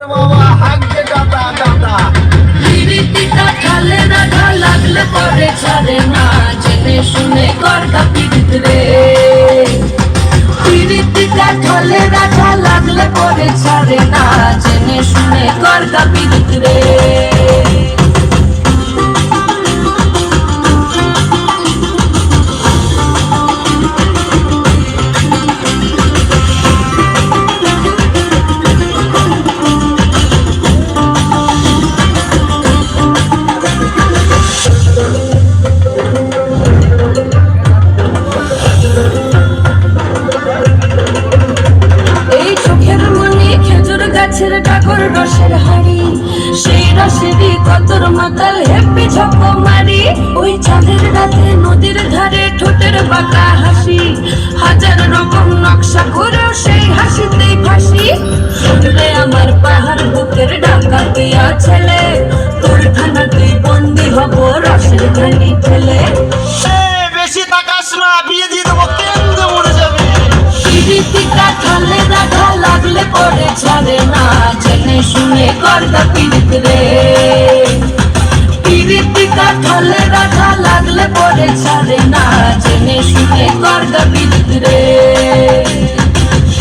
বাবা হাগছে গাদা গাদা পিরিতিটা ঢালে না ঢাল লাগলে পরে ছাড়ে না জেনে শুনে করতা পিরিত রে পিরিতিটা ঢালে না ঢাল লাগলে পরে ছাড়ে না জেনে শুনে করতা পিরিত রে গাছের ডাগর রসের হাড়ি সেই রসেরই কতর মাতাল হেপি ঝপ মারি ওই চাঁদের রাতে নদীর ধারে ঠোঁটের বাঁকা হাসি হাজার রকম নকশা করেও সেই হাসিতেই ফাঁসি শুনলে আমার পাহাড় বুকের ডাকাতিয়া ছেলে তোর থানাতেই বন্দি হব রসের ঘানি ঠেলে বেশি তাকাস না বিয়ে দিয়ে দেবো কেন্দ্রে মরে যাবে পিরিতিটা ঢালে না ঢাল লাগলে পরে ছাড়ে না জেনে শুনে করতা পিরিত রে পিরিতিটা ঢালে না ঢাল লাগলে পরে ছাড়ে না জেনে শুনে করতা পিরিত রে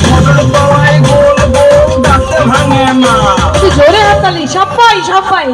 মোটর পাওয়ায় গোল গোল ডাকতে ভাঙে না জোরে হাততালি সবাই সবাই